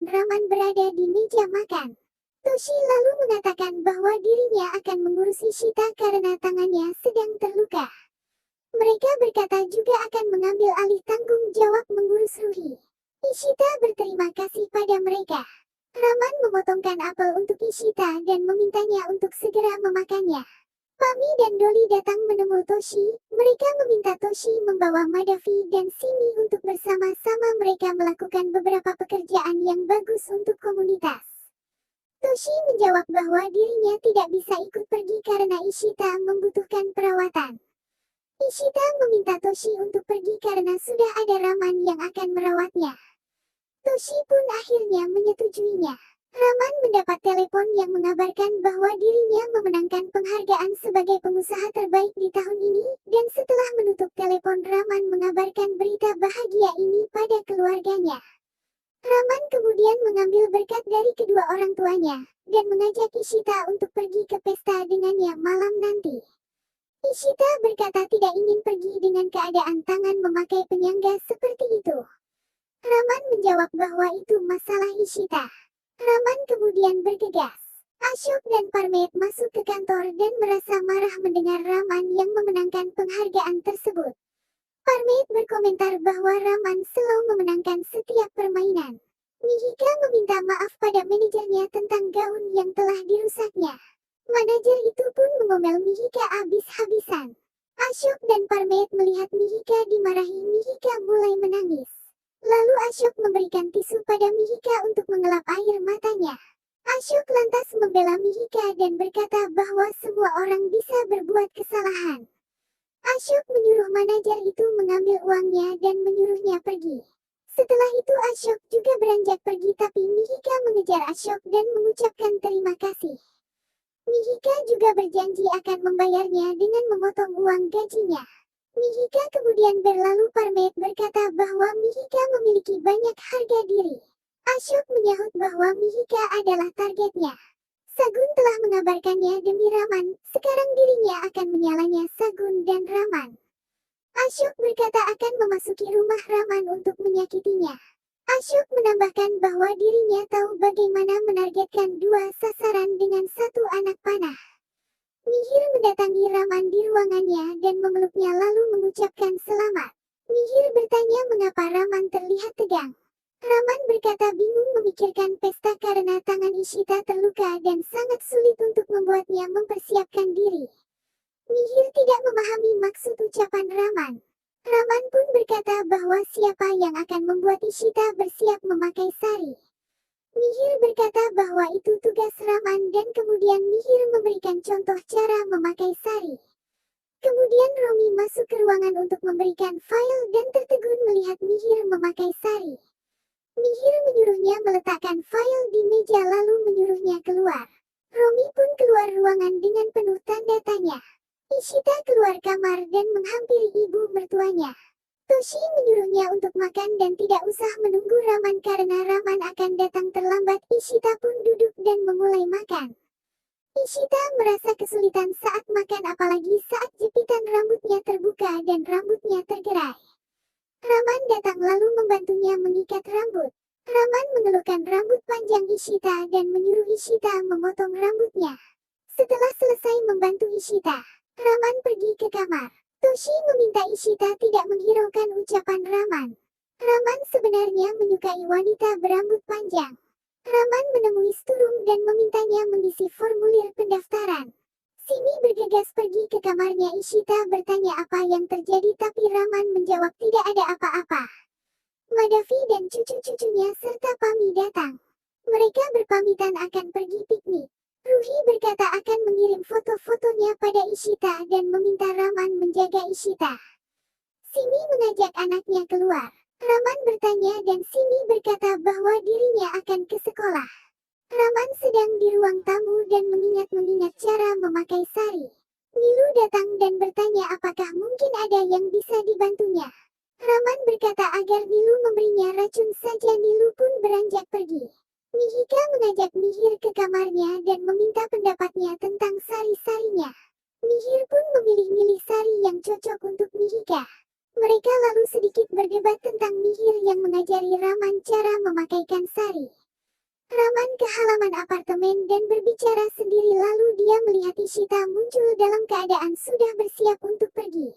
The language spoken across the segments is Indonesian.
Raman berada di meja makan. Toshi lalu mengatakan bahwa dirinya akan mengurus Ishita karena tangannya sedang terluka. Mereka berkata juga akan mengambil alih tanggung jawab mengurus Ruhi. Ishita berterima kasih pada mereka. Raman memotongkan apel untuk Ishita dan memintanya untuk segera memakannya. Pami dan Dolly datang menemui Toshi. Mereka meminta Toshi membawa Madavi dan Simi untuk bersama-sama mereka melakukan beberapa pekerjaan yang bagus untuk komunitas. Toshi menjawab bahwa dirinya tidak bisa ikut pergi karena Ishita membutuhkan perawatan. Ishita meminta Toshi untuk pergi karena sudah ada Raman yang akan merawatnya. Toshi pun akhirnya menyetujuinya. Raman mendapat telepon yang mengabarkan bahwa dirinya memenangkan penghargaan sebagai pengusaha terbaik di tahun ini, dan setelah menutup telepon Raman mengabarkan berita bahagia ini pada keluarganya. Raman kemudian mengambil berkat dari kedua orang tuanya, dan mengajak Ishita untuk pergi ke pesta dengannya malam nanti. Ishita berkata tidak ingin pergi dengan keadaan tangan memakai penyangga seperti itu. Raman menjawab bahwa itu masalah Ishita. Raman kemudian bergegas. Ashok dan Parmet masuk ke kantor dan merasa marah mendengar Raman yang memenangkan penghargaan tersebut. Parmet berkomentar bahwa Raman selalu memenangkan setiap permainan. Mihika meminta maaf pada manajernya tentang gaun yang telah dirusaknya. Manajer itu pun mengomel Mihika habis-habisan. Ashok dan Parmet melihat Mihika dimarahi, Mihika mulai menangis. Lalu Ashok memberikan tisu pada Mihika untuk mengelap air matanya. Ashok lantas membela Mihika dan berkata bahwa semua orang bisa berbuat kesalahan. Ashok menyuruh manajer itu mengambil uangnya dan menyuruhnya pergi. Setelah itu Ashok juga beranjak pergi, tapi Mihika mengejar Ashok dan mengucapkan terima kasih. Mihika juga berjanji akan membayarnya dengan memotong uang gajinya. Mihika kemudian berlalu. Parmet berkata bahwa Mihika memiliki banyak harga diri. Ashok menyahut bahwa Mihika adalah targetnya. Sagun telah mengabarkannya demi Raman, sekarang dirinya akan menyalahnya Sagun dan Raman. Ashok berkata akan memasuki rumah Raman untuk menyakitinya. Ashok menambahkan bahwa dirinya tahu bagaimana menargetkan dua sasaran dengan satu anak panah. Mihir mendatangi Raman di ruangannya dan memeluknya lalu mengucapkan selamat. Mihir bertanya mengapa Raman terlihat tegang. Raman berkata bingung memikirkan pesta karena tangan Ishita terluka dan sangat sulit untuk membuatnya mempersiapkan diri. Mihir tidak memahami maksud ucapan Raman. Raman pun berkata bahwa siapa yang akan membuat Ishita bersiap memakai sari. Mihir berkata bahwa itu tugas Raman dan kemudian Mihir memberikan contoh cara memakai sari. Kemudian Romi masuk ke ruangan untuk memberikan file dan tertegun melihat Mihir memakai sari. Mihir menyuruhnya meletakkan file di meja lalu menyuruhnya keluar. Romi pun keluar ruangan dengan penuh tanda tanya. Ishita keluar kamar dan menghampiri ibu mertuanya. Toshi menyuruhnya untuk makan dan tidak usah menunggu Raman karena Raman akan datang terlambat. Ishita pun duduk dan memulai makan. Ishita merasa kesulitan saat makan apalagi saat jepitan rambutnya terbuka dan rambutnya tergerai. Raman datang lalu membantunya mengikat rambut. Raman mengeluhkan rambut panjang Ishita dan menyuruh Ishita memotong rambutnya. Setelah selesai membantu Ishita, Raman pergi ke kamar. Toshi meminta Ishita tidak menghiraukan ucapan Raman. Raman sebenarnya menyukai wanita berambut panjang. Raman menemui Sturum dan memintanya mengisi formulir pendaftaran. Simi bergegas pergi ke kamarnya. Ishita bertanya apa yang terjadi tapi Raman menjawab tidak ada apa-apa. Madavi dan cucu-cucunya serta Pami datang. Mereka berpamitan akan pergi piknik. Ruhi berkata akan mengirim foto-fotonya pada Ishita dan meminta Raman menjaga Ishita. Simi mengajak anaknya keluar. Raman bertanya dan Simi berkata bahwa dirinya akan ke sekolah. Raman sedang di ruang tamu dan mengingat-mengingat cara memakai sari. Nilu datang dan bertanya apakah mungkin ada yang bisa dibantunya. Raman berkata agar Nilu memberinya racun saja. Nilu pun beranjak pergi. Mihika mengajak Mihir ke kamarnya dan meminta pendapatnya tentang sari-sarinya. Mihir pun memilih-milih sari yang cocok untuk Mihika. Mereka lalu sedikit berdebat tentang Mihir yang mengajari Raman cara memakaikan sari. Raman ke halaman apartemen dan berbicara sendiri lalu dia melihat Ishita muncul dalam keadaan sudah bersiap untuk pergi.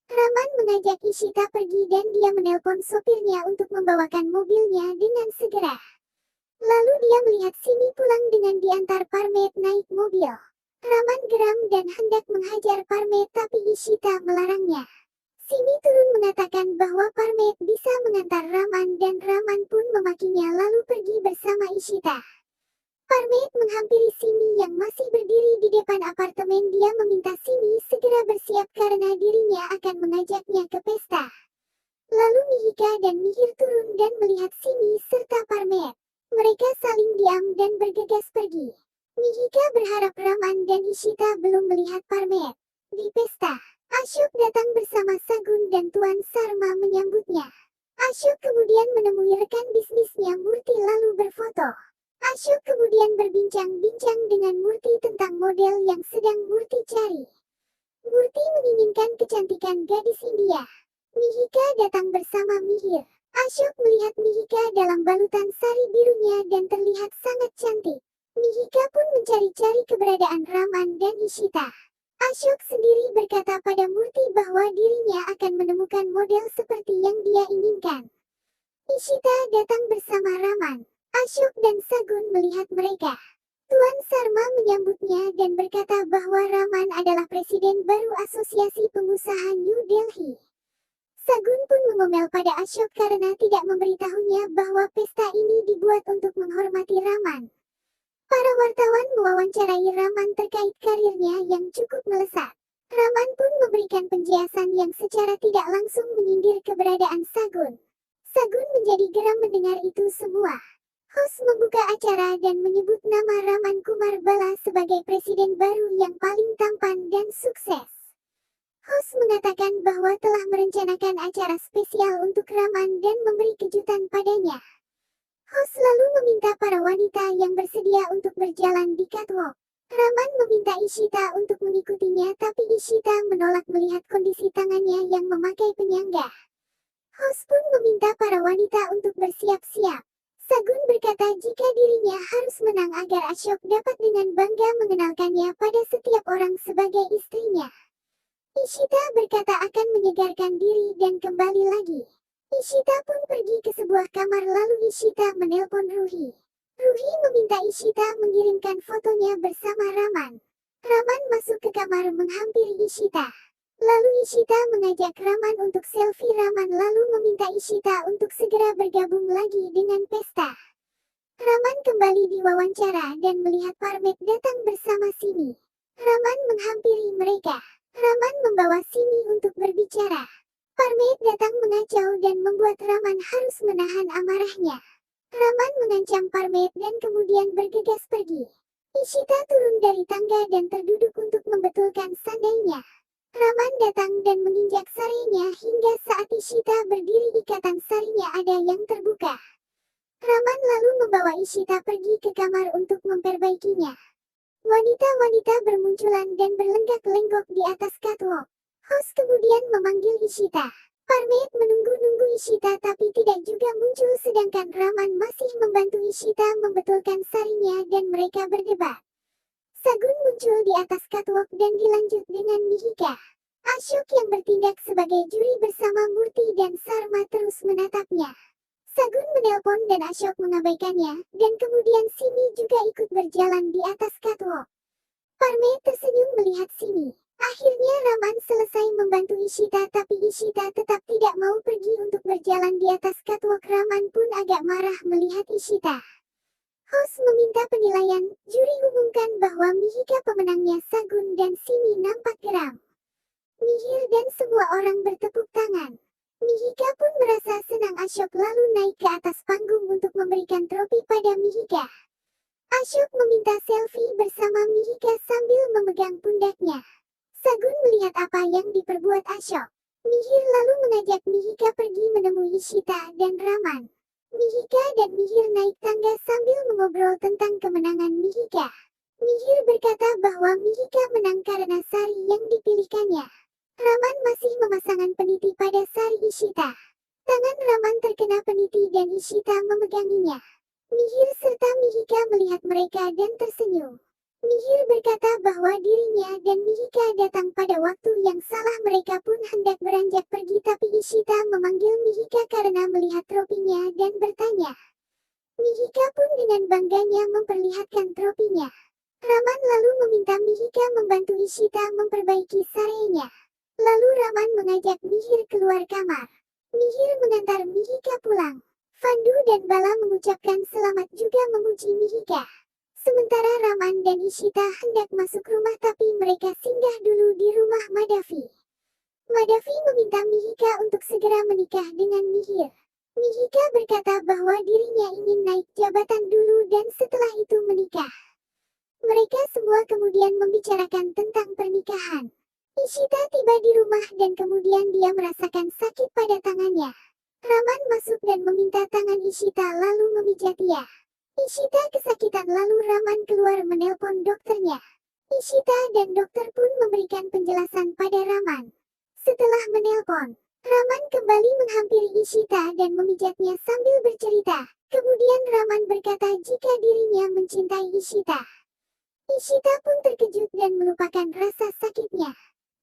Raman mengajak Ishita pergi dan dia menelpon sopirnya untuk membawakan mobilnya dengan segera. Lalu dia melihat Simi pulang dengan diantar Parmet naik mobil. Raman geram dan hendak menghajar Parmet tapi Ishita melarangnya. Simi turun mengatakan bahwa Parmet bisa mengantar Raman dan Raman pun memakinya lalu pergi bersama Ishita. Parmet menghampiri Simi yang masih berdiri di depan apartemen. Dia meminta Simi segera bersiap karena dirinya akan mengajaknya ke pesta. Lalu Mihika dan Mihir turun dan melihat Simi serta Parmet. Mereka saling diam dan bergegas pergi. Mihika berharap Raman dan Ishita belum melihat Parmet. Di pesta, Ashok datang bersama Sagun dan Tuan Sarma menyambutnya. Ashok kemudian menemui rekan bisnisnya Murti lalu berfoto. Ashok kemudian berbincang-bincang dengan Murti tentang model yang sedang Murti cari. Murti menginginkan kecantikan gadis India. Mihika datang bersama Mihir. Ashok melihat Mihika dalam balutan sari birunya dan terlihat sangat cantik. Mihika pun mencari-cari keberadaan Raman dan Ishita. Ashok sendiri berkata pada Murti bahwa dirinya akan menemukan model seperti yang dia inginkan. Ishita datang bersama Raman. Ashok dan Sagun melihat mereka. Tuan Sarma menyambutnya dan berkata bahwa Raman adalah presiden baru Asosiasi Pengusaha New Delhi. Sagun pun mengomel pada Ashok karena tidak memberitahunya bahwa pesta ini dibuat untuk menghormati Raman. Para wartawan mewawancarai Raman terkait karirnya yang cukup melesat. Raman pun memberikan penjelasan yang secara tidak langsung menyindir keberadaan Sagun. Sagun menjadi geram mendengar itu semua. Host membuka acara dan menyebut nama Raman Kumar Bala sebagai presiden baru yang paling tampan dan sukses. Host mengatakan bahwa telah merencanakan acara spesial untuk Raman dan memberi kejutan padanya. Host lalu meminta para wanita yang bersedia untuk berjalan di catwalk. Raman meminta Ishita untuk mengikutinya tapi Ishita menolak melihat kondisi tangannya yang memakai penyangga. Host pun meminta para wanita untuk bersiap-siap. Sagun berkata jika dirinya harus menang agar Ashok dapat dengan bangga mengenalkannya pada setiap orang sebagai istrinya. Ishita berkata akan menyegarkan diri dan kembali lagi. Ishita pun pergi ke sebuah kamar lalu Ishita menelpon Ruhi. Ruhi meminta Ishita mengirimkan fotonya bersama Raman. Raman masuk ke kamar menghampiri Ishita. Lalu Ishita mengajak Raman untuk selfie. Raman lalu meminta Ishita untuk segera bergabung lagi dengan pesta. Raman kembali diwawancara dan melihat Parmet datang bersama Simi. Raman menghampiri mereka. Raman membawa Simi untuk berbicara. Parmet datang mengacau dan membuat Raman harus menahan amarahnya. Raman mengancam Parmet dan kemudian bergegas pergi. Ishita turun dari tangga dan terduduk untuk membetulkan sandalnya. Raman datang dan menginjak sarinya hingga saat Ishita berdiri ikatan sarinya ada yang terbuka. Raman lalu membawa Ishita pergi ke kamar untuk memperbaikinya. Wanita-wanita bermunculan dan berlenggak-lenggok di atas catwalk. Host kemudian memanggil Ishita. Parmet menunggu-nunggu Ishita tapi tidak juga muncul sedangkan Raman masih membantu Ishita membetulkan sarinya dan mereka berdebat. Sagun muncul di atas catwalk dan dilanjut dengan Mihika. Ashok yang bertindak sebagai juri bersama Murti dan Sarma terus menatapnya. Sagun menelpon dan Ashok mengabaikannya, dan kemudian Simi juga ikut berjalan di atas catwalk. Parmet tersenyum melihat Simi. Akhirnya Raman selesai membantu Ishita tapi Ishita tetap tidak mau pergi untuk berjalan di atas catwalk. Raman pun agak marah melihat Ishita. Host meminta penilaian, juri umumkan bahwa Mihika pemenangnya. Sagun dan Simi nampak geram. Mihir dan semua orang bertepuk tangan. Mihika pun merasa senang. Ashok lalu naik ke atas panggung untuk memberikan trofi pada Mihika. Ashok meminta selfie bersama Mihika sambil memegang pundaknya. Sagun melihat apa yang diperbuat Ashok. Mihir lalu mengajak Mihika pergi menemui Ishita dan Raman. Mihika dan Mihir naik tangga sambil mengobrol tentang kemenangan Mihika. Mihir berkata bahwa Mihika menang karena sari yang dipilihkannya. Raman masih memasangkan peniti pada sari Ishita. Tangan Raman terkena peniti dan Ishita memeganginya. Mihir serta Mata Mihika melihat mereka dan tersenyum. Mihir berkata bahwa dirinya dan Mihika datang pada waktu yang salah. Mereka pun hendak beranjak pergi, tapi Ishita memanggil Mihika karena melihat tropinya dan bertanya. Mihika pun dengan bangganya memperlihatkan tropinya. Raman lalu meminta Mihika membantu Ishita memperbaiki sarenya. Lalu Raman mengajak Mihir keluar kamar. Mihir mengantar Mihika pulang. Fandu dan Bala mengucapkan selamat juga memuji Mihika. Sementara Raman dan Ishita hendak masuk rumah, tapi mereka singgah dulu di rumah Madavi. Madavi meminta Mihika untuk segera menikah dengan Mihir. Mihika berkata bahwa dirinya ingin naik jabatan dulu dan setelah itu menikah. Mereka semua kemudian membicarakan tentang pernikahan. Ishita tiba di rumah dan kemudian dia merasakan sakit pada tangannya. Raman masuk dan meminta tangan Ishita lalu memijatinya. Ishita kesakitan lalu Raman keluar menelpon dokternya. Ishita dan dokter pun memberikan penjelasan pada Raman. Setelah menelpon, Raman kembali menghampiri Ishita dan memijatnya sambil bercerita. Kemudian Raman berkata jika dirinya mencintai Ishita. Ishita pun terkejut dan melupakan rasa sakitnya.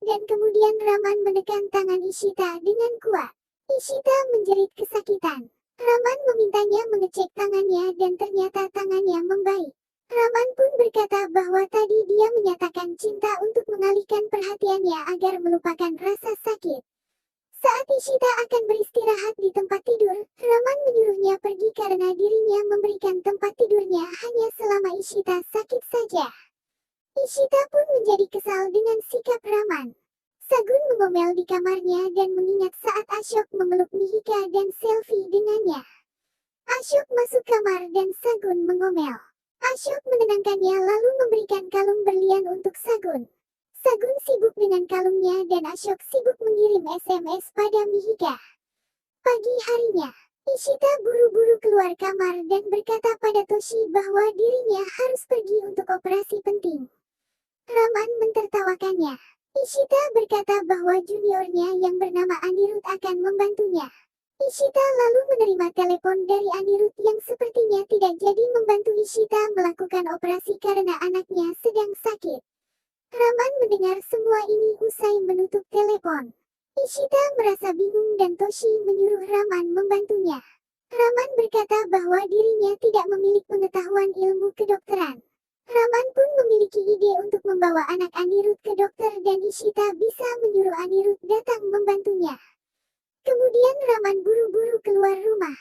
Dan kemudian Raman menekan tangan Ishita dengan kuat. Ishita menjerit kesakitan. Raman memintanya mengecek tangannya dan ternyata tangannya membaik. Raman pun berkata bahwa tadi dia menyatakan cinta untuk mengalihkan perhatiannya agar melupakan rasa sakit. Saat Ishita akan beristirahat di tempat tidur, Raman menyuruhnya pergi karena dirinya memberikan tempat tidurnya hanya selama Ishita sakit saja. Ishita pun menjadi kesal dengan sikap Raman. Sagun mengomel di kamarnya dan mengingat saat Ashok memeluk Mihika dan selfie dengannya. Ashok masuk kamar dan Sagun mengomel. Ashok menenangkannya lalu memberikan kalung berlian untuk Sagun. Sagun sibuk dengan kalungnya dan Ashok sibuk mengirim SMS pada Mihika. Pagi harinya, Ishita buru-buru keluar kamar dan berkata pada Toshi bahwa dirinya harus pergi untuk operasi penting. Raman mentertawakannya. Ishita berkata bahwa juniornya yang bernama Anirudh akan membantunya. Ishita lalu menerima telepon dari Anirudh yang sepertinya tidak jadi membantu Ishita melakukan operasi karena anaknya sedang sakit. Raman mendengar semua ini usai menutup telepon. Ishita merasa bingung dan Toshi menyuruh Raman membantunya. Raman berkata bahwa dirinya tidak memiliki pengetahuan ilmu kedokteran. Raman pun memiliki ide untuk membawa anak Anirudh ke dokter dan Ishita bisa menyuruh Anirudh datang membantunya. Kemudian Raman buru-buru keluar rumah.